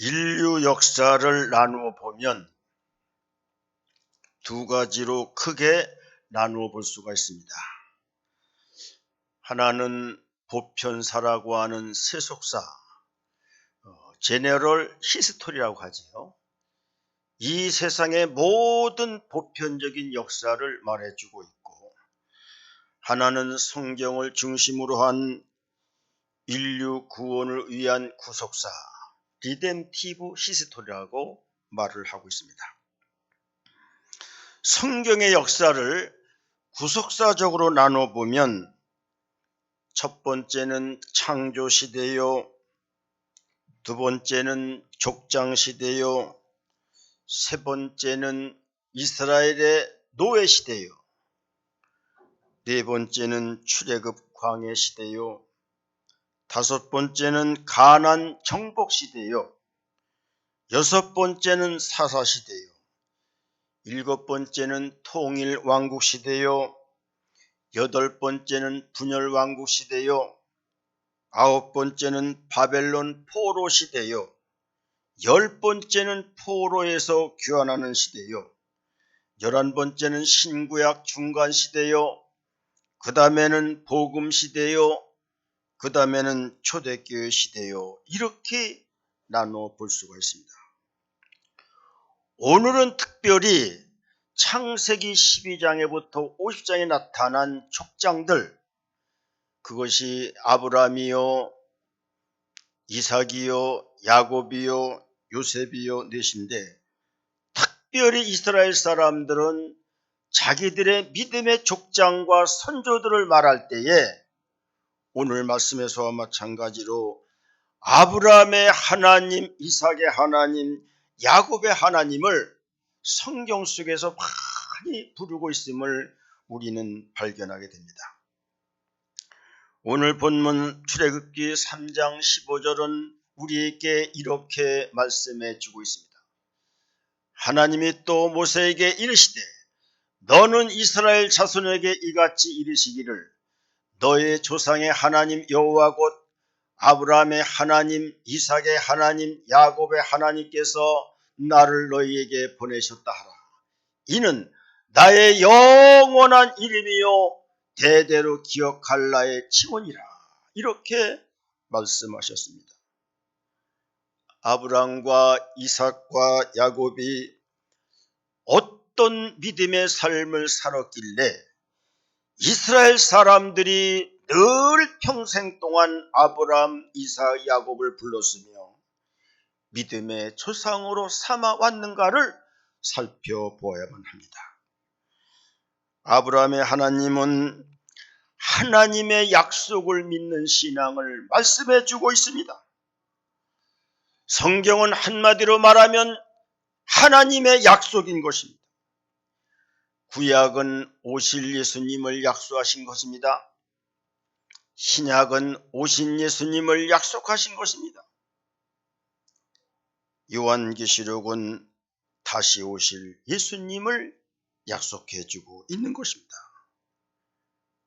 인류 역사를 나누어 보면 두 가지로 크게 나누어 볼 수가 있습니다. 하나는 보편사라고 하는 세속사, 제너럴 히스토리라고 하지요. 이 세상의 모든 보편적인 역사를 말해주고 있고, 하나는 성경을 중심으로 한 인류 구원을 위한 구속사, 리뎀티브 히스토리라고 말을 하고 있습니다. 성경의 역사를 구속사적으로 나눠보면 첫 번째는 창조시대요, 두 번째는 족장시대요, 세 번째는 이스라엘의 노예시대요, 네 번째는 출애굽 광야시대요, 다섯 번째는 가나안 정복시대요, 여섯 번째는 사사시대요, 일곱 번째는 통일왕국시대요, 여덟 번째는 분열왕국시대요, 아홉 번째는 바벨론 포로시대요, 열 번째는 포로에서 귀환하는 시대요, 11번째는 신구약 중간시대요, 그 다음에는 복음시대요, 그 다음에는 초대교회 시대요. 이렇게 나눠 볼 수가 있습니다. 오늘은 특별히 창세기 12장에부터 50장에 나타난 족장들, 그것이 아브라함이요, 이삭이요, 야곱이요, 요셉이요 넷인데, 특별히 이스라엘 사람들은 자기들의 믿음의 족장과 선조들을 말할 때에 오늘 말씀에서와 마찬가지로 아브라함의 하나님, 이삭의 하나님, 야곱의 하나님을 성경 속에서 많이 부르고 있음을 우리는 발견하게 됩니다. 오늘 본문 출애굽기 3장 15절은 우리에게 이렇게 말씀해 주고 있습니다. 하나님이 또 모세에게 이르시되 너는 이스라엘 자손에게 이같이 이르시기를 너의 조상의 하나님 여호와 곧 아브라함의 하나님, 이삭의 하나님, 야곱의 하나님께서 나를 너희에게 보내셨다 하라. 이는 나의 영원한 이름이요 대대로 기억할 나의 칭언이라. 이렇게 말씀하셨습니다. 아브라함과 이삭과 야곱이 어떤 믿음의 삶을 살았길래 이스라엘 사람들이 늘 평생 동안 아브라함, 이삭, 야곱을 불렀으며 믿음의 조상으로 삼아왔는가를 살펴보아야만 합니다. 아브라함의 하나님은 하나님의 약속을 믿는 신앙을 말씀해 주고 있습니다. 성경은 한마디로 말하면 하나님의 약속인 것입니다. 구약은 오실 예수님을 약속하신 것입니다. 신약은 오신 예수님을 약속하신 것입니다. 요한계시록은 다시 오실 예수님을 약속해 주고 있는 것입니다.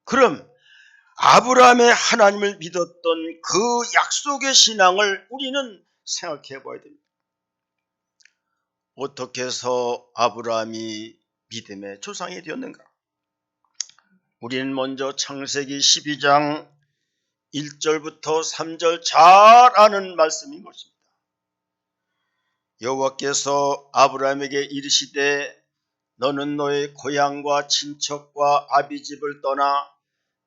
그럼 아브라함의 하나님을 믿었던 그 약속의 신앙을 우리는 생각해 봐야 됩니다. 어떻게 해서 아브라함이 믿음의 조상이 되었는가? 우리는 먼저 창세기 12장 1절부터 3절 잘 아는 말씀인 것입니다. 여호와께서 아브라함에게 이르시되 너는 너의 고향과 친척과 아비집을 떠나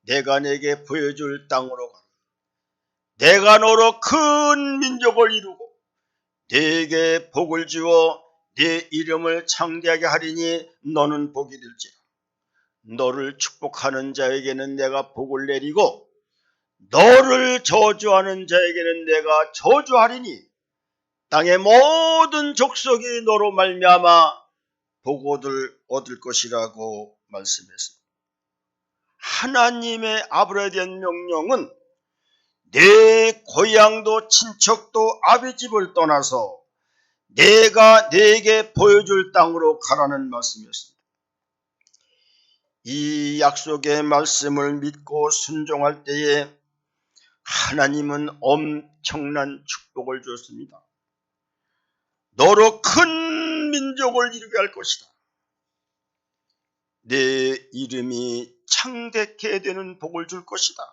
내가 내게 보여줄 땅으로 가라. 내가 너로 큰 민족을 이루고 네게 복을 주어 네 이름을 창대하게 하리니 너는 복이 될지라. 너를 축복하는 자에게는 내가 복을 내리고 너를 저주하는 자에게는 내가 저주하리니 땅의 모든 족속이 너로 말미암아 복을 얻을 것이라고 말씀했습니다. 하나님의 아브라함에 대한 명령은 내 고향도 친척도 아비집을 떠나서 내가 네게 보여줄 땅으로 가라는 말씀이었습니다. 이 약속의 말씀을 믿고 순종할 때에 하나님은 엄청난 축복을 주었습니다. 너로 큰 민족을 이루게 할 것이다. 내 이름이 창대케 되는 복을 줄 것이다.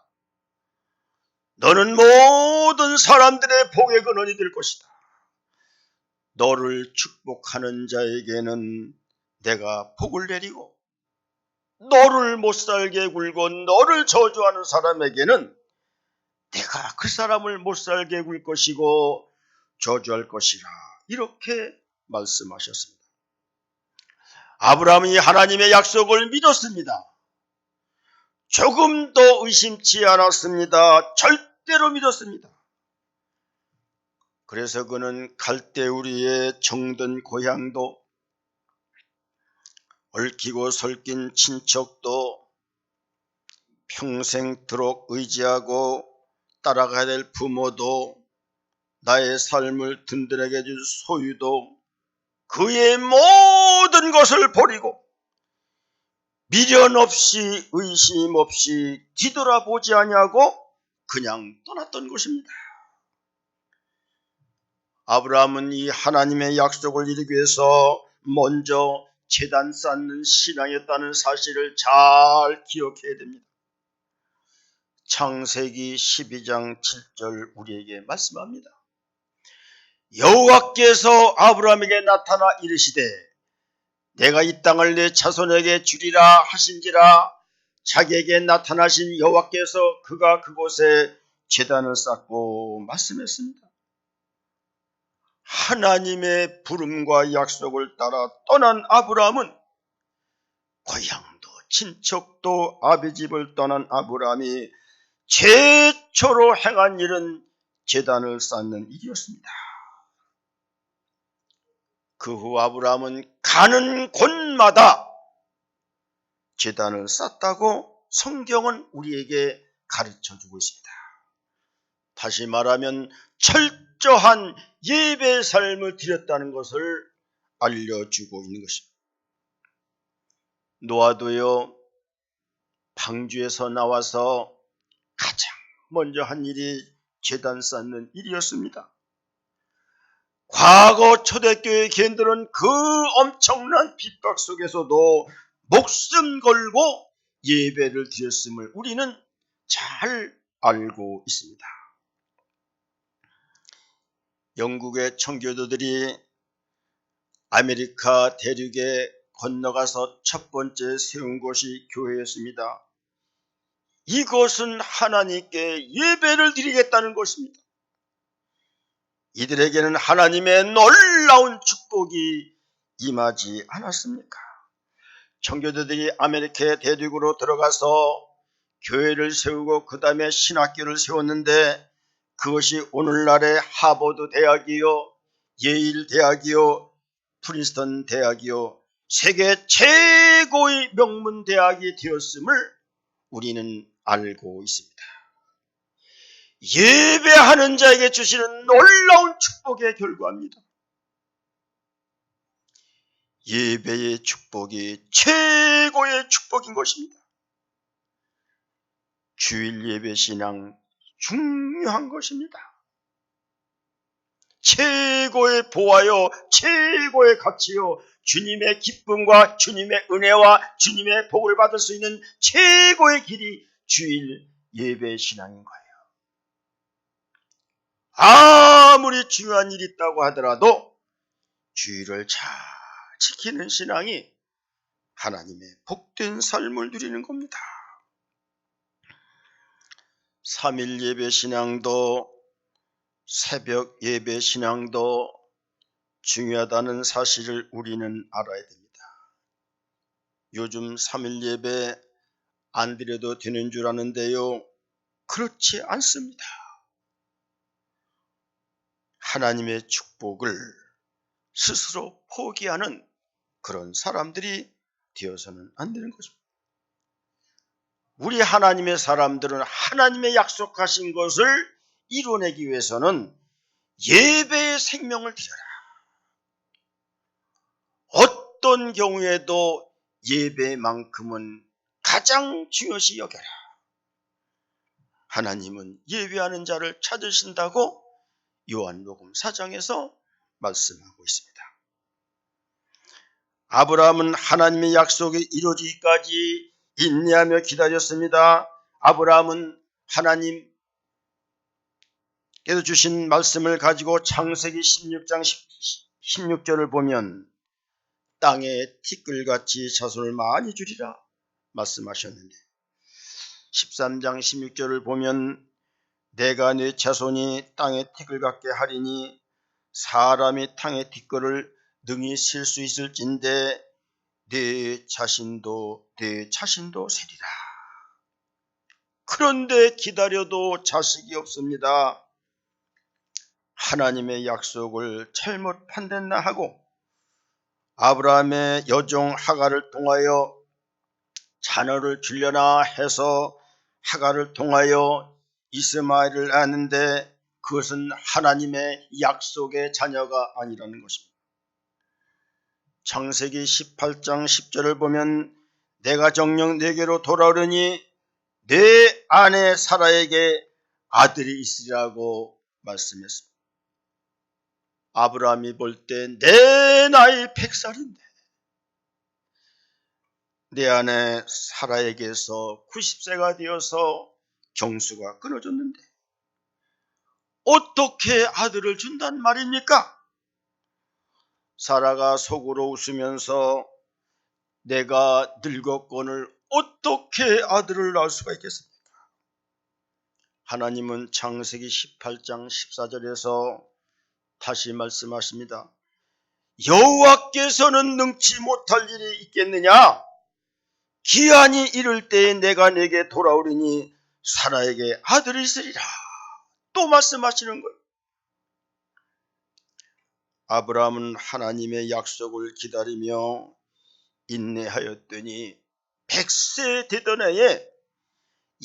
너는 모든 사람들의 복의 근원이 될 것이다. 너를 축복하는 자에게는 내가 복을 내리고, 너를 못살게 굴고 너를 저주하는 사람에게는 내가 그 사람을 못살게 굴 것이고 저주할 것이라, 이렇게 말씀하셨습니다. 아브라함이 하나님의 약속을 믿었습니다. 조금도 의심치 않았습니다. 절대로 믿었습니다. 그래서 그는 갈대우리의 정든 고향도, 얽히고 설킨 친척도, 평생토록 의지하고 따라가야 될 부모도, 나의 삶을 든든하게 해줄 소유도, 그의 모든 것을 버리고 미련 없이 의심 없이 뒤돌아보지 아니하고 그냥 떠났던 것입니다. 아브라함은 이 하나님의 약속을 이루기 위해서 먼저 제단 쌓는 신앙이었다는 사실을 잘 기억해야 됩니다. 창세기 12장 7절 우리에게 말씀합니다. 여호와께서 아브라함에게 나타나 이르시되 내가 이 땅을 내 자손에게 주리라 하신지라. 자기에게 나타나신 여호와께서 그가 그곳에 제단을 쌓고 말씀했습니다. 하나님의 부름과 약속을 따라 떠난 아브라함은, 고향도 친척도 아비 집을 떠난 아브라함이 최초로 행한 일은 제단을 쌓는 일이었습니다. 그 후 아브라함은 가는 곳마다 제단을 쌓았다고 성경은 우리에게 가르쳐주고 있습니다. 다시 말하면 철저한 예배 삶을 드렸다는 것을 알려주고 있는 것입니다. 노아도요, 방주에서 나와서 가장 먼저 한 일이 제단 쌓는 일이었습니다. 과거 초대교회 교인들은 그 엄청난 핍박 속에서도 목숨 걸고 예배를 드렸음을 우리는 잘 알고 있습니다. 영국의 청교도들이 아메리카 대륙에 건너가서 첫 번째 세운 곳이 교회였습니다. 이것은 하나님께 예배를 드리겠다는 것입니다. 이들에게는 하나님의 놀라운 축복이 임하지 않았습니까? 청교도들이 아메리카 대륙으로 들어가서 교회를 세우고 그 다음에 신학교를 세웠는데, 그것이 오늘날의 하버드 대학이요, 예일 대학이요, 프린스턴 대학이요, 세계 최고의 명문 대학이 되었음을 우리는 알고 있습니다. 예배하는 자에게 주시는 놀라운 축복의 결과입니다. 예배의 축복이 최고의 축복인 것입니다. 주일 예배 신앙 중요한 것입니다. 최고의 보화요, 최고의 가치요, 주님의 기쁨과 주님의 은혜와 주님의 복을 받을 수 있는 최고의 길이 주일 예배 신앙인 거예요. 아무리 중요한 일이 있다고 하더라도 주일을 잘 지키는 신앙이 하나님의 복된 삶을 누리는 겁니다. 3일 예배 신앙도 새벽 예배 신앙도 중요하다는 사실을 우리는 알아야 됩니다. 요즘 3일 예배 안 드려도 되는 줄 아는데요, 그렇지 않습니다. 하나님의 축복을 스스로 포기하는 그런 사람들이 되어서는 안 되는 것입니다. 우리 하나님의 사람들은 하나님의 약속하신 것을 이뤄내기 위해서는 예배의 생명을 드려라. 어떤 경우에도 예배만큼은 가장 중요시 여겨라. 하나님은 예배하는 자를 찾으신다고 요한복음 4장에서 말씀하고 있습니다. 아브라함은 하나님의 약속이 이루어지기까지 인내하며 기다렸습니다. 아브라함은 하나님께서 주신 말씀을 가지고 창세기 16장 16절을 보면 땅에 티끌같이 자손을 많이 주리라 말씀하셨는데, 13장 16절을 보면 내가 네 자손이 땅에 티끌 같게 하리니 사람이 땅에 티끌을 능히 셀 수 있을진데 네 자신도 세리라. 그런데 기다려도 자식이 없습니다. 하나님의 약속을 잘못 판단나 하고 아브라함의 여종 하갈을 통하여 자녀를 주려나 해서 하갈을 통하여 이스마엘을 낳았는데 그것은 하나님의 약속의 자녀가 아니라는 것입니다. 창세기 18장 10절을 보면 내가 정녕 네게로 돌아오려니 내 아내 사라에게 아들이 있으리라고 말씀했습니다. 아브라함이 볼 때 내 나이 100살인데 내 아내 사라에게서 90세가 되어서 경수가 끊어졌는데 어떻게 아들을 준단 말입니까? 사라가 속으로 웃으면서 내가 늙었거늘 어떻게 아들을 낳을 수가 있겠습니까? 하나님은 창세기 18장 14절에서 다시 말씀하십니다. 여호와께서는 능치 못할 일이 있겠느냐? 기한이 이를 때에 내가 내게 돌아오리니 사라에게 아들이 있으리라. 또 말씀하시는 거예요. 아브라함은 하나님의 약속을 기다리며 인내하였더니 100세 되던 해에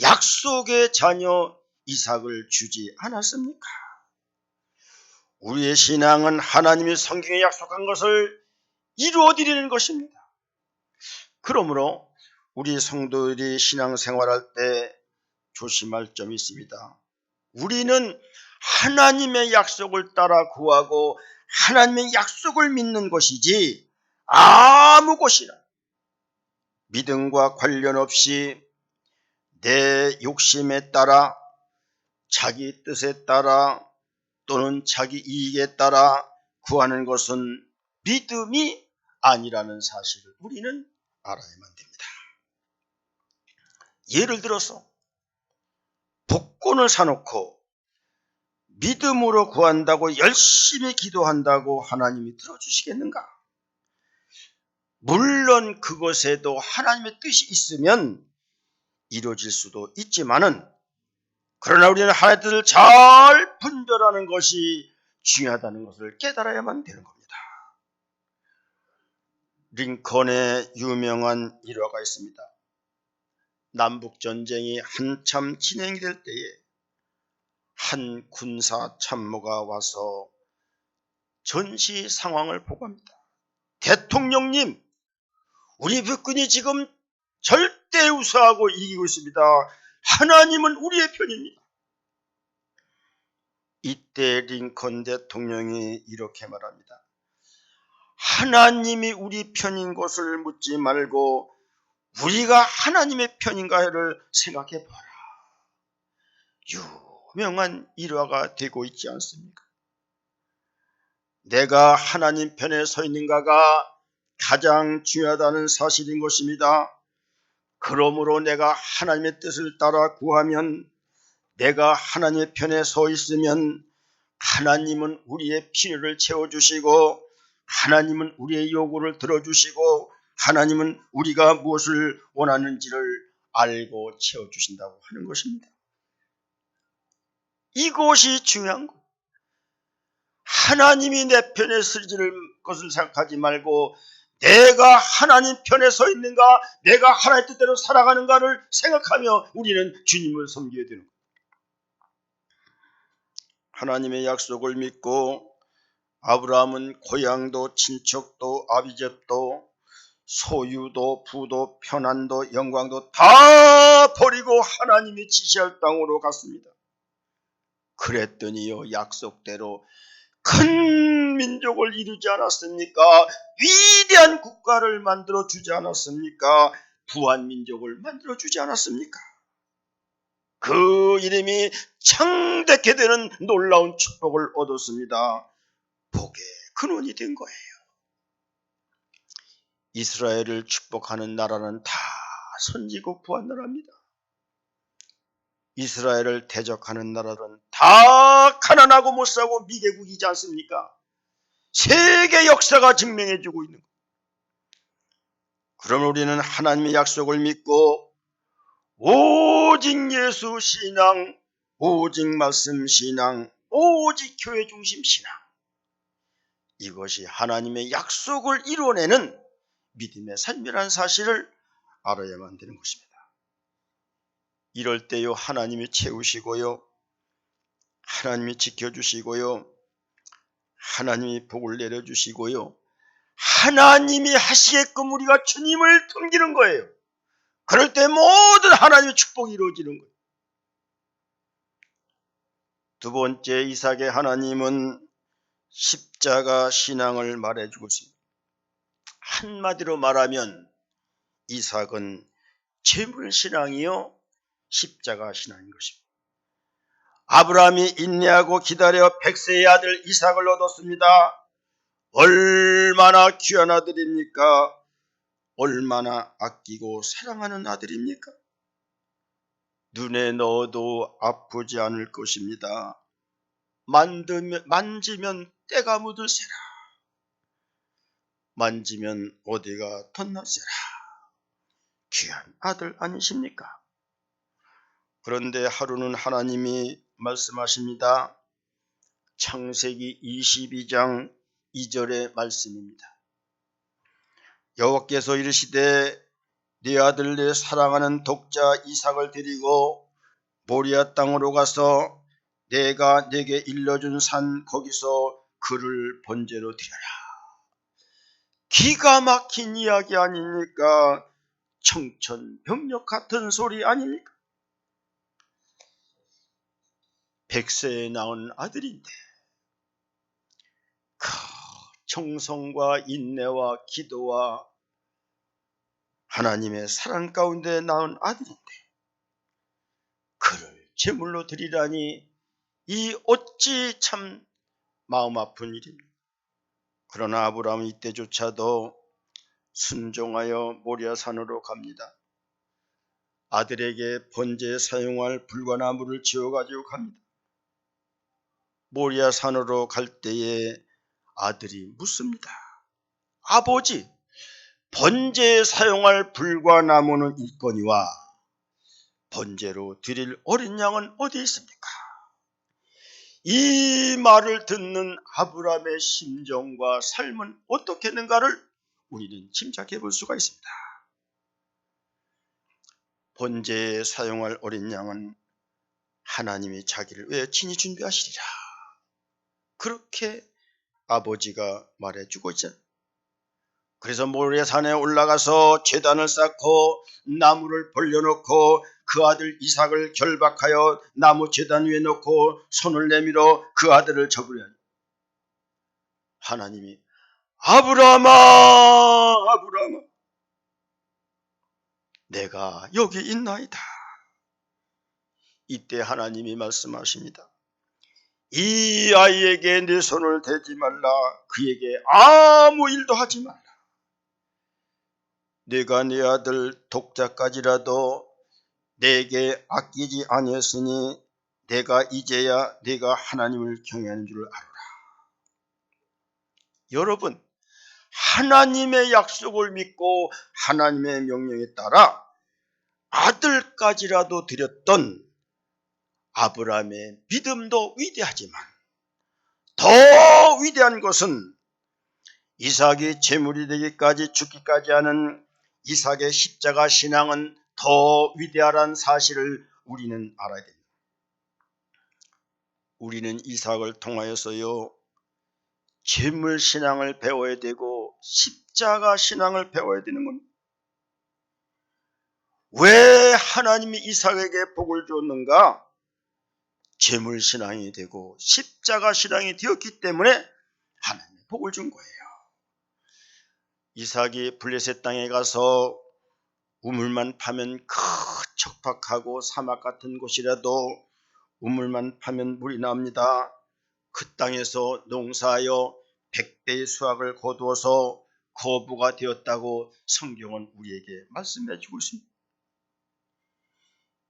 약속의 자녀 이삭을 주지 않았습니까? 우리의 신앙은 하나님이 성경에 약속한 것을 이루어드리는 것입니다. 그러므로 우리 성도들이 신앙생활할 때 조심할 점이 있습니다. 우리는 하나님의 약속을 따라 구하고 하나님의 약속을 믿는 것이지 아무 곳이나 믿음과 관련 없이 내 욕심에 따라 자기 뜻에 따라 또는 자기 이익에 따라 구하는 것은 믿음이 아니라는 사실을 우리는 알아야만 됩니다. 예를 들어서 복권을 사놓고 믿음으로 구한다고 열심히 기도한다고 하나님이 들어주시겠는가? 물론 그것에도 하나님의 뜻이 있으면 이루어질 수도 있지만은, 그러나 우리는 하나님의 뜻을 잘 분별하는 것이 중요하다는 것을 깨달아야만 되는 겁니다. 링컨의 유명한 일화가 있습니다. 남북전쟁이 한참 진행이 될 때에 한 군사 참모가 와서 전시 상황을 보고합니다. 대통령님, 우리 북군이 지금 절대 우세하고 이기고 있습니다. 하나님은 우리의 편입니다. 이때 링컨 대통령이 이렇게 말합니다. 하나님이 우리 편인 것을 묻지 말고 우리가 하나님의 편인가를 생각해 봐라. 유명한 일화가 되고 있지 않습니까? 내가 하나님 편에 서 있는가가 가장 중요하다는 사실인 것입니다. 그러므로 내가 하나님의 뜻을 따라 구하면, 내가 하나님의 편에 서 있으면 하나님은 우리의 필요를 채워주시고, 하나님은 우리의 요구를 들어주시고, 하나님은 우리가 무엇을 원하는지를 알고 채워주신다고 하는 것입니다. 이것이 중요한 것. 하나님이 내 편에 서지를 것을 생각하지 말고 내가 하나님 편에 서 있는가, 내가 하나님의 뜻대로 살아가는가를 생각하며 우리는 주님을 섬겨야 되는 거예요. 하나님의 약속을 믿고 아브라함은 고향도 친척도 아비집도 소유도 부도 편안도 영광도 다 버리고 하나님이 지시할 땅으로 갔습니다. 그랬더니요, 약속대로 큰 민족을 이루지 않았습니까? 위대한 국가를 만들어 주지 않았습니까? 부한 민족을 만들어 주지 않았습니까? 그 이름이 창대케 되는 놀라운 축복을 얻었습니다. 복의 근원이 된 거예요. 이스라엘을 축복하는 나라는 다 선지국 부한 나라입니다. 이스라엘을 대적하는 나라들은 다 가난하고 못사고 미개국이지 않습니까? 세계 역사가 증명해주고 있는 거예요. 그럼 우리는 하나님의 약속을 믿고 오직 예수 신앙, 오직 말씀 신앙, 오직 교회 중심 신앙, 이것이 하나님의 약속을 이뤄내는 믿음의 삶이라는 사실을 알아야만 되는 것입니다. 이럴 때요 하나님이 채우시고요, 하나님이 지켜주시고요, 하나님이 복을 내려주시고요, 하나님이 하시게끔 우리가 주님을 섬기는 거예요. 그럴 때 모든 하나님의 축복이 이루어지는 거예요. 두 번째, 이삭의 하나님은 십자가 신앙을 말해주고 있습니다. 한마디로 말하면 이삭은 재물 신앙이요 십자가 신앙인 것입니다. 아브라함이 인내하고 기다려 100세의 아들 이삭을 얻었습니다. 얼마나 귀한 아들입니까? 얼마나 아끼고 사랑하는 아들입니까? 눈에 넣어도 아프지 않을 것입니다. 만지면 때가 묻을세라. 만지면 어디가 덧날세라. 귀한 아들 아니십니까? 그런데 하루는 하나님이 말씀하십니다. 창세기 22장 2절의 말씀입니다. 여호와께서 이르시되 네 아들 내 사랑하는 독자 이삭을 데리고 모리아 땅으로 가서 내가 네게 일러준 산 거기서 그를 번제로 드려라. 기가 막힌 이야기 아닙니까? 청천벽력 같은 소리 아닙니까? 100세에 낳은 아들인데 그 정성과 인내와 기도와 하나님의 사랑 가운데 낳은 아들인데 그를 제물로 드리라니 이 어찌 참 마음 아픈 일입니다. 그러나 아브라함은 이때조차도 순종하여 모리아산으로 갑니다. 아들에게 번제에 사용할 불과나무를 지어가지고 갑니다. 모리아산으로 갈 때에 아들이 묻습니다. 아버지, 번제에 사용할 불과나무는 있거니와 번제로 드릴 어린 양은 어디 있습니까? 이 말을 듣는 아브라함의 심정과 삶은 어떻겠는가를 우리는 짐작해 볼 수가 있습니다. 번제에 사용할 어린 양은 하나님이 자기를 위해 친히 준비하시리라. 그렇게 아버지가 말해주고 있잖아요. 그래서 모리아산에 올라가서 제단을 쌓고 나무를 벌려놓고 그 아들 이삭을 결박하여 나무 제단 위에 놓고 손을 내밀어 그 아들을 잡으려 하니 하나님이 아브라함아, 아브라함아, 내가 여기 있나이다. 이때 하나님이 말씀하십니다. 이 아이에게 내 손을 대지 말라. 그에게 아무 일도 하지 말라. 내가 네 아들 독자까지라도 내게 아끼지 아니했으니 내가 이제야 네가 하나님을 경외하는 줄 알아라. 여러분, 하나님의 약속을 믿고 하나님의 명령에 따라 아들까지라도 드렸던 아브라함의 믿음도 위대하지만 더 위대한 것은 이삭이 제물이 되기까지 죽기까지 하는 이삭의 십자가 신앙은 더 위대하다는 사실을 우리는 알아야 됩니다. 우리는 이삭을 통하여서요 제물 신앙을 배워야 되고 십자가 신앙을 배워야 되는 겁니다. 왜 하나님이 이삭에게 복을 줬는가? 재물신앙이 되고 십자가신앙이 되었기 때문에 하나님의 복을 준 거예요. 이삭이 블레셋 땅에 가서 우물만 파면 척박하고 사막 같은 곳이라도 우물만 파면 물이 나옵니다. 그 땅에서 농사하여 100배의 수확을 거두어서 거부가 되었다고 성경은 우리에게 말씀해 주고 있습니다.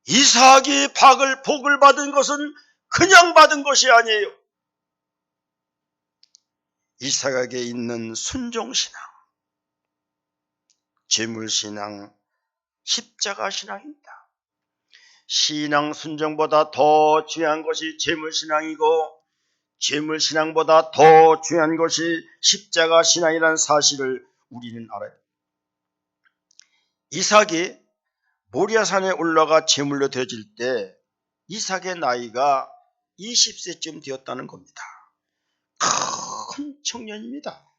이삭이 복을 받은 것은 그냥 받은 것이 아니에요. 이삭에게 있는 순종신앙, 재물신앙, 십자가신앙입니다. 신앙 순종보다 더 중요한 것이 재물신앙이고 재물신앙보다 더 중요한 것이 십자가신앙이라는 사실을 우리는 알아요. 이삭이 모리아산에 올라가 제물로 드려질 때 이삭의 나이가 20세쯤 되었다는 겁니다. 큰 청년입니다.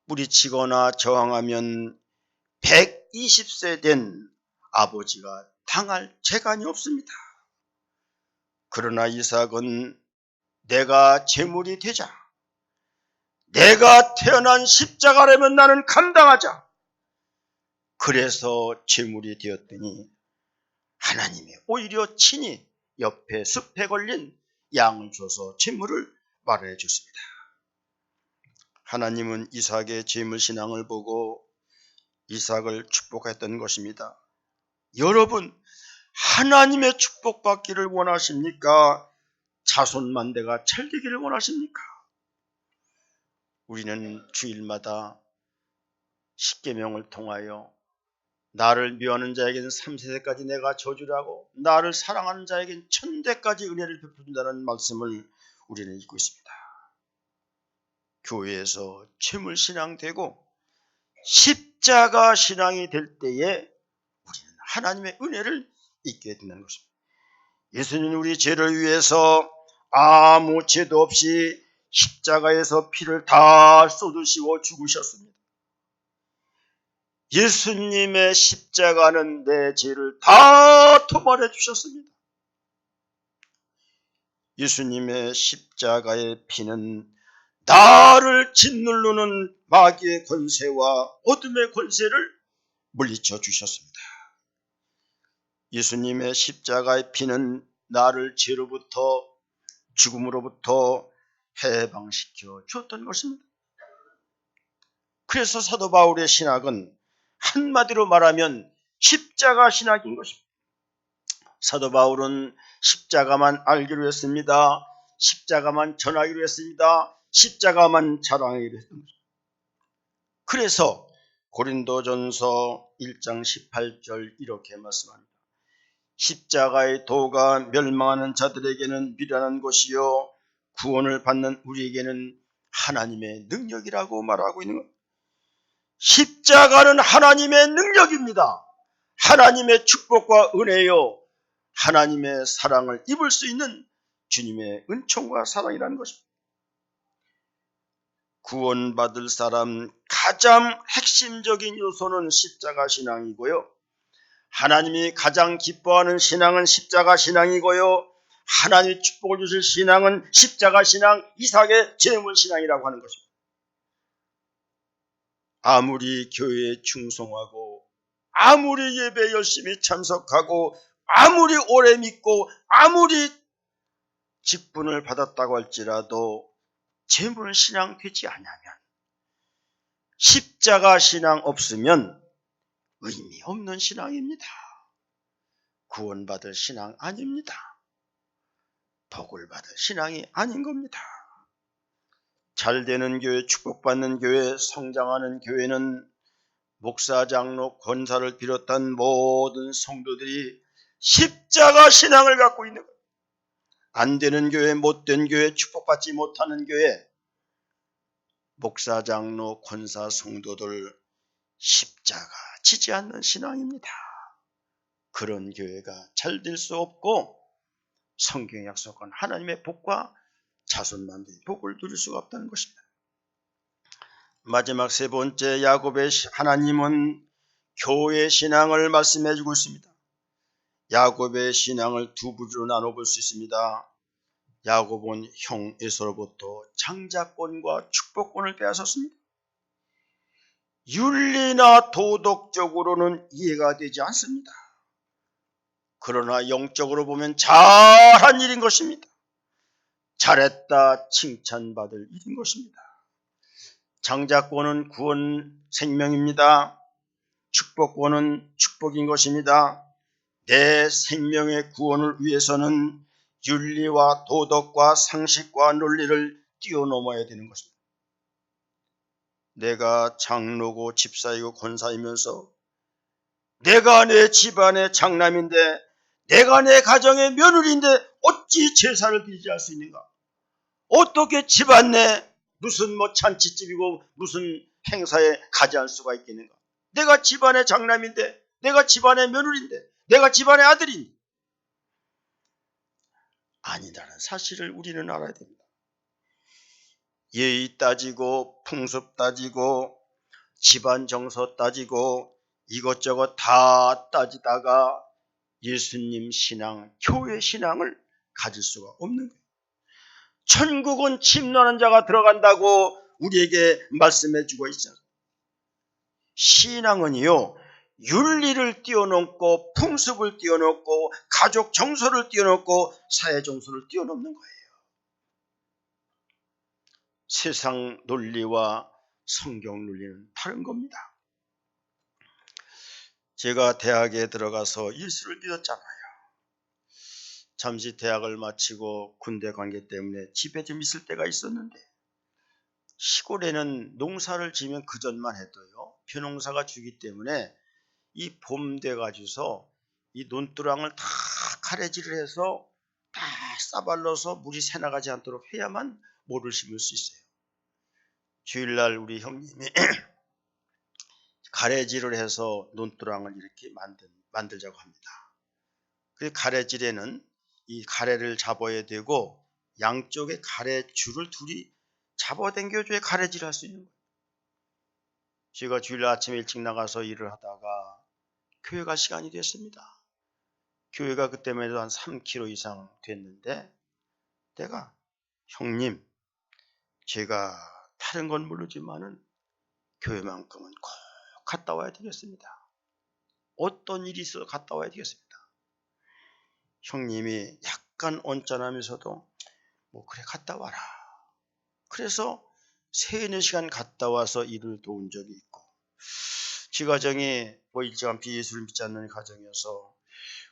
뿌리치거나 저항하면 120세 된 아버지가 당할 재간이 없습니다. 그러나 이삭은 내가 제물이 되자, 내가 태어난 십자가라면 나는 감당하자, 그래서 제물이 되었더니 하나님이 오히려 친히 옆에 숲에 걸린 양을 줘서 제물을 마련해 줬습니다. 하나님은 이삭의 재물신앙을 보고 이삭을 축복했던 것입니다. 여러분, 하나님의 축복받기를 원하십니까? 자손만대가 잘 되기를 원하십니까? 우리는 주일마다 십계명을 통하여 나를 미워하는 자에게는 3세대까지 내가 저주를 하고 나를 사랑하는 자에게는 1000대까지 은혜를 베푼다는 말씀을 우리는 읽고 있습니다. 교회에서 재물신앙 되고 십자가 신앙이 될 때에 우리는 하나님의 은혜를 잊게 된다는 것입니다. 예수님은 우리 죄를 위해서 아무 죄도 없이 십자가에서 피를 다 쏟으시고 죽으셨습니다. 예수님의 십자가는 내 죄를 다 토벌해 주셨습니다. 예수님의 십자가의 피는 나를 짓누르는 마귀의 권세와 어둠의 권세를 물리쳐 주셨습니다. 예수님의 십자가의 피는 나를 죄로부터 죽음으로부터 해방시켜 주었던 것입니다. 그래서 사도 바울의 신학은 한마디로 말하면 십자가 신학인 것입니다. 사도 바울은 십자가만 알기로 했습니다. 십자가만 전하기로 했습니다. 십자가만 자랑하기로 했던 것입니다. 그래서 고린도전서 1장 18절 이렇게 말씀합니다. 십자가의 도가 멸망하는 자들에게는 미련한 것이요 구원을 받는 우리에게는 하나님의 능력이라고 말하고 있는 것. 십자가는 하나님의 능력입니다. 하나님의 축복과 은혜요 하나님의 사랑을 입을 수 있는 주님의 은총과 사랑이라는 것입니다. 구원받을 사람 가장 핵심적인 요소는 십자가 신앙이고요. 하나님이 가장 기뻐하는 신앙은 십자가 신앙이고요. 하나님의 축복을 주실 신앙은 십자가 신앙, 이삭의 재물 신앙이라고 하는 것입니다. 아무리 교회에 충성하고 아무리 예배 열심히 참석하고 아무리 오래 믿고 아무리 직분을 받았다고 할지라도 재물 신앙 되지 않으면 십자가 신앙 없으면 의미 없는 신앙입니다. 구원받을 신앙 아닙니다. 복을 받을 신앙이 아닌 겁니다. 잘되는 교회, 축복받는 교회, 성장하는 교회는 목사, 장로, 권사를 비롯한 모든 성도들이 십자가 신앙을 갖고 있는 거예요. 안 되는 교회, 못된 교회, 축복받지 못하는 교회, 목사, 장로, 권사, 성도들 십자가 지지 않는 신앙입니다. 그런 교회가 잘 될 수 없고 성경의 약속한 하나님의 복과 자손만들의 복을 누릴 수가 없다는 것입니다. 마지막 세 번째, 야곱의 하나님은 교회 신앙을 말씀해 주고 있습니다. 야곱의 신앙을 두 부류로 나눠볼 수 있습니다. 야곱은 형 에서로부터 장자권과 축복권을 빼앗았습니다. 윤리나 도덕적으로는 이해가 되지 않습니다. 그러나 영적으로 보면 잘한 일인 것입니다. 잘했다 칭찬받을 일인 것입니다. 장자권은 구원 생명입니다. 축복권은 축복인 것입니다. 내 생명의 구원을 위해서는 윤리와 도덕과 상식과 논리를 뛰어넘어야 되는 것입니다. 내가 장로고 집사이고 권사이면서 내가 내 집안의 장남인데 내가 내 가정의 며느리인데 어찌 제사를 드리지 않을 수 있는가? 어떻게 집안 내 무슨 잔치집이고 무슨 행사에 가지 않을 수가 있겠는가? 내가 집안의 장남인데 내가 집안의 며느리인데 내가 집안의 아들인데 아니라는 사실을 우리는 알아야 됩니다. 예의 따지고 풍습 따지고 집안 정서 따지고 이것저것 다 따지다가 예수님 신앙, 교회 신앙을 가질 수가 없는 거예요. 천국은 침노하는 자가 들어간다고 우리에게 말씀해 주고 있어요. 신앙은요, 윤리를 뛰어넘고 풍습을 뛰어넘고 가족 정서를 뛰어넘고 사회 정서를 뛰어넘는 거예요. 세상 논리와 성경 논리는 다른 겁니다. 제가 대학에 들어가서 예수를 믿었잖아요. 잠시 대학을 마치고 군대 관계 때문에 집에 좀 있을 때가 있었는데 시골에는 농사를 지면 그전만 해도요, 벼농사가 주기 때문에 이 봄 돼가지고서 이 논두랑을 다 가래질을 해서 다 싸발라서 물이 새나가지 않도록 해야만 모를 심을 수 있어요. 주일날 우리 형님이 가래질을 해서 논두랑을 이렇게 만들자고 합니다. 그 가래질에는 이 가래를 잡아야 되고 양쪽에 가래줄을 둘이 잡아당겨줘야 가래질을 할 수 있는 거예요. 제가 주일 아침에 일찍 나가서 일을 하다가 교회 갈 시간이 됐습니다. 교회가 그때만 해도 한 3km 이상 됐는데 내가 형님 제가 다른 건 모르지만은 교회만큼은 꼭 갔다 와야 되겠습니다. 어떤 일이 있어도 갔다 와야 되겠습니다. 형님이 약간 언짢으면서도 뭐 그래 갔다 와라. 그래서 3-4시간 갔다 와서 일을 도운 적이 있고 지 가정이 일찌감치 예수를 믿지 않는 가정이어서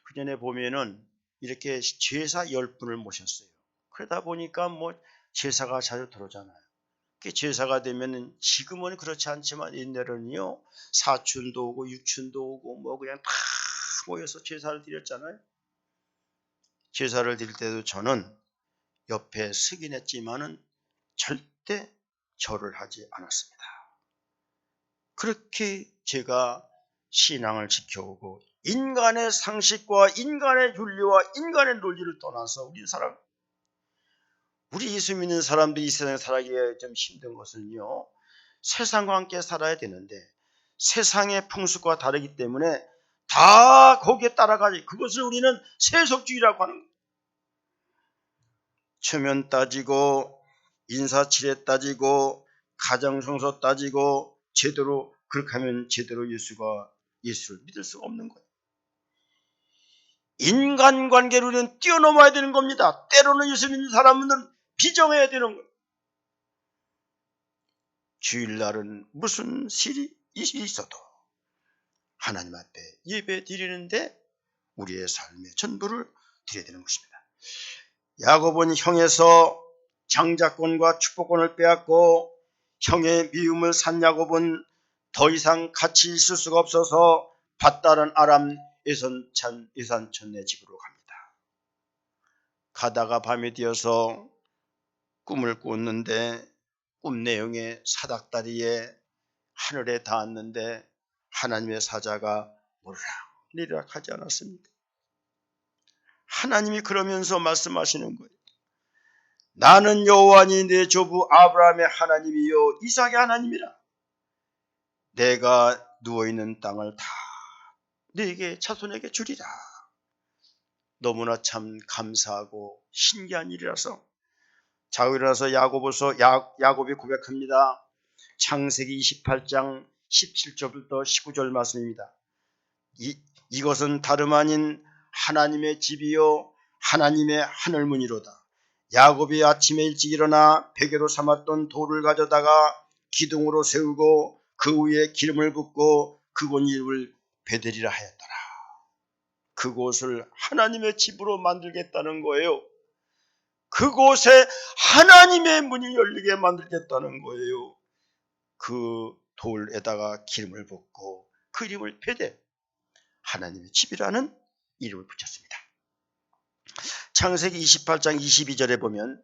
그전에 보면은 이렇게 제사 10분을 모셨어요. 그러다 보니까 제사가 자주 들어오잖아요. 제사가 되면은 지금은 그렇지 않지만 옛날에는요 사촌도 오고 육촌도 오고 그냥 다 모여서 제사를 드렸잖아요. 제사를 드릴 때도 저는 옆에 서긴 했지만은 절대 절을 하지 않았습니다. 그렇게 제가 신앙을 지켜오고 인간의 상식과 인간의 윤리와 인간의 논리를 떠나서 우리 예수 믿는 사람들이 이 세상에 살아가기에 좀 힘든 것은요, 세상과 함께 살아야 되는데 세상의 풍습과 다르기 때문에 다 거기에 따라가지. 그것을 우리는 세속주의라고 하는 거예요. 체면 따지고 인사치레 따지고 가정성서 따지고 제대로 그렇게 하면 제대로 예수를 믿을 수가 없는 거예요. 인간관계로 우리는 뛰어넘어야 되는 겁니다. 때로는 예수 믿는 사람들은 비정해야 되는 거예요. 주일날은 무슨 일이 있어도 하나님 앞에 예배 드리는데 우리의 삶의 전부를 드려야 되는 것입니다. 야곱은 형에서 장자권과 축복권을 빼앗고 형의 미움을 산 야곱은 더 이상 같이 있을 수가 없어서 밧다른 아람 예산촌네 집으로 갑니다. 가다가 밤이 되어서 꿈을 꿨는데 꿈 내용에 사닥다리에 하늘에 닿았는데 하나님의 사자가 오르락내리락 하지 않았습니다. 하나님이 그러면서 말씀하시는 거예요. 나는 여호와니 내 조부 아브라함의 하나님이요 이삭의 하나님이라. 내가 누워있는 땅을 다 네게 자손에게 주리라. 너무나 참 감사하고 신기한 일이라서 자고 일어나서 야곱이 고백합니다. 창세기 28장 17절부터 19절 말씀입니다. 이것은 다름 아닌 하나님의 집이요 하나님의 하늘문이로다. 야곱이 아침에 일찍 일어나 베개로 삼았던 돌을 가져다가 기둥으로 세우고 그 위에 기름을 붓고 그곳 이름을 베델이라 하였더라. 그곳을 하나님의 집으로 만들겠다는 거예요. 그곳에 하나님의 문이 열리게 만들겠다는 거예요. 그 돌에다가 기름을 붓고 그 이름을 베델, 하나님의 집이라는 이름을 붙였습니다. 창세기 28장 22절에 보면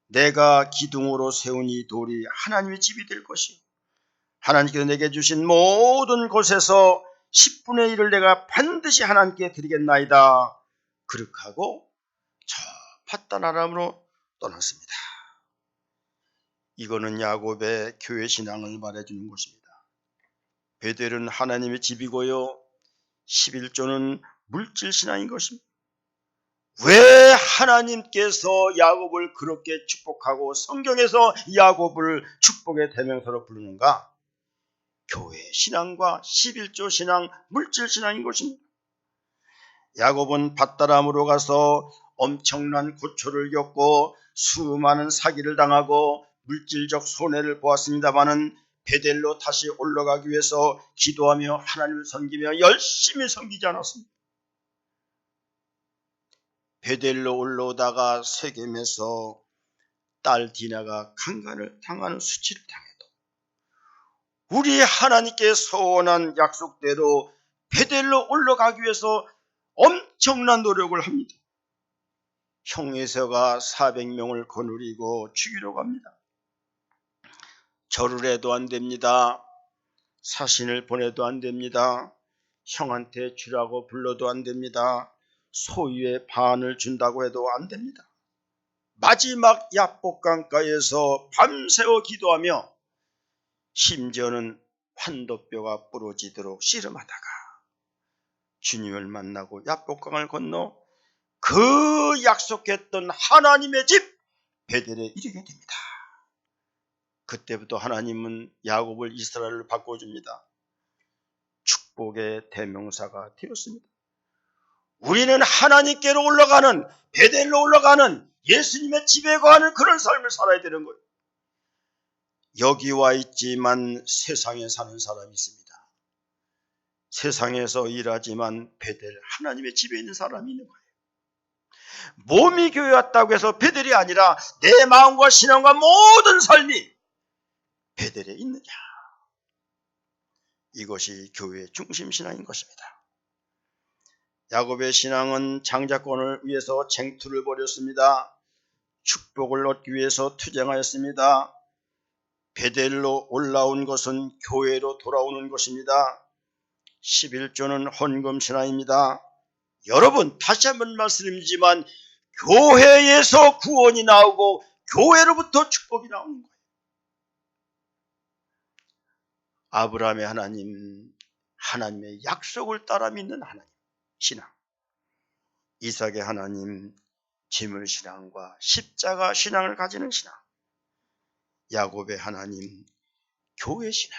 내가 기둥으로 세운 이 돌이 하나님의 집이 될 것이요 하나님께서 내게 주신 모든 곳에서 10분의 1을 내가 반드시 하나님께 드리겠나이다. 그렇게 하고 저 팟단 아람으로 떠났습니다. 이거는 야곱의 교회 신앙을 말해주는 것입니다. 베델은 하나님의 집이고요 11조는 물질 신앙인 것입니다. 왜 하나님께서 야곱을 그렇게 축복하고 성경에서 야곱을 축복의 대명사로 부르는가? 교회 신앙과 11조 신앙, 물질 신앙인 것입니다. 야곱은 밧다람으로 가서 엄청난 고초를 겪고 수많은 사기를 당하고 물질적 손해를 보았습니다마는 베델로 다시 올라가기 위해서 기도하며 하나님을 섬기며 열심히 섬기지 않았습니다. 베델로 올라오다가 세겜에서 딸 디나가 강간을 당하는 수치를 당해도 우리 하나님께 서원한 약속대로 베델로 올라가기 위해서 엄청난 노력을 합니다. 형 에서가 400명을 거느리고 죽이려고 합니다. 절을 해도 안 됩니다. 사신을 보내도 안 됩니다. 형한테 주라고 불러도 안 됩니다. 소유의 반을 준다고 해도 안 됩니다. 마지막 야복강가에서 밤새워 기도하며 심지어는 환도뼈가 부러지도록 씨름하다가 주님을 만나고 야복강을 건너 그 약속했던 하나님의 집 베델에 이르게 됩니다. 그때부터 하나님은 야곱을 이스라엘로 바꿔줍니다. 축복의 대명사가 되었습니다. 우리는 하나님께로 올라가는 베델로 올라가는 예수님의 집에 거하는 그런 삶을 살아야 되는 거예요. 여기 와 있지만 세상에 사는 사람이 있습니다. 세상에서 일하지만 베델 하나님의 집에 있는 사람이 있는 거예요. 몸이 교회 왔다고 해서 베델이 아니라 내 마음과 신앙과 모든 삶이 베델에 있느냐. 이것이 교회의 중심신앙인 것입니다. 야곱의 신앙은 장자권을 위해서 쟁투를 벌였습니다. 축복을 얻기 위해서 투쟁하였습니다. 베델로 올라온 것은 교회로 돌아오는 것입니다. 11조는 헌금신앙입니다. 여러분 다시 한번 말씀드리지만 교회에서 구원이 나오고 교회로부터 축복이 나오는 거예요. 아브라함의 하나님, 하나님의 약속을 따라 믿는 하나님 신앙, 이삭의 하나님 재물신앙과 십자가 신앙을 가지는 신앙, 야곱의 하나님 교회신앙.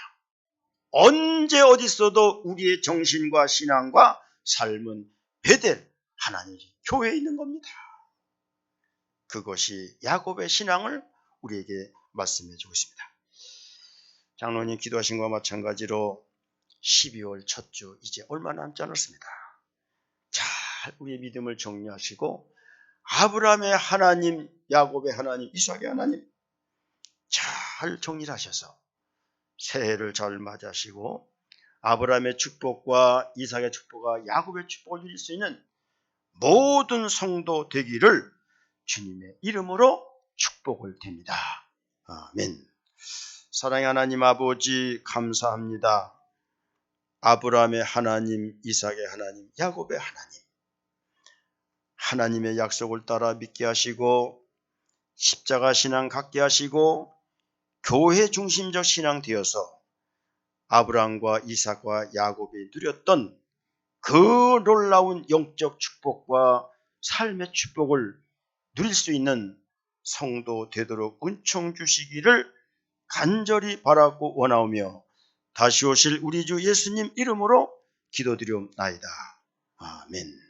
언제 어디 있어도 우리의 정신과 신앙과 삶은 베델 하나님 교회에 있는 겁니다. 그것이 야곱의 신앙을 우리에게 말씀해 주고 있습니다. 장로님 기도하신 것과 마찬가지로 12월 첫 주 이제 얼마 남지 않았습니다. 잘 우리의 믿음을 정리하시고 아브라함의 하나님, 야곱의 하나님, 이삭의 하나님 잘 정리를 하셔서 새해를 잘 맞으시고 아브라함의 축복과 이삭의 축복과 야곱의 축복을 누릴 수 있는 모든 성도 되기를 주님의 이름으로 축복을 드립니다. 아멘. 사랑의 하나님 아버지 감사합니다. 아브라함의 하나님, 이삭의 하나님, 야곱의 하나님, 하나님의 약속을 따라 믿게 하시고 십자가 신앙 갖게 하시고 교회 중심적 신앙 되어서 아브라함과 이삭과 야곱이 누렸던 그 놀라운 영적 축복과 삶의 축복을 누릴 수 있는 성도 되도록 은총 주시기를 간절히 바라고 원하오며 다시 오실 우리 주 예수님 이름으로 기도드리옵나이다. 아멘.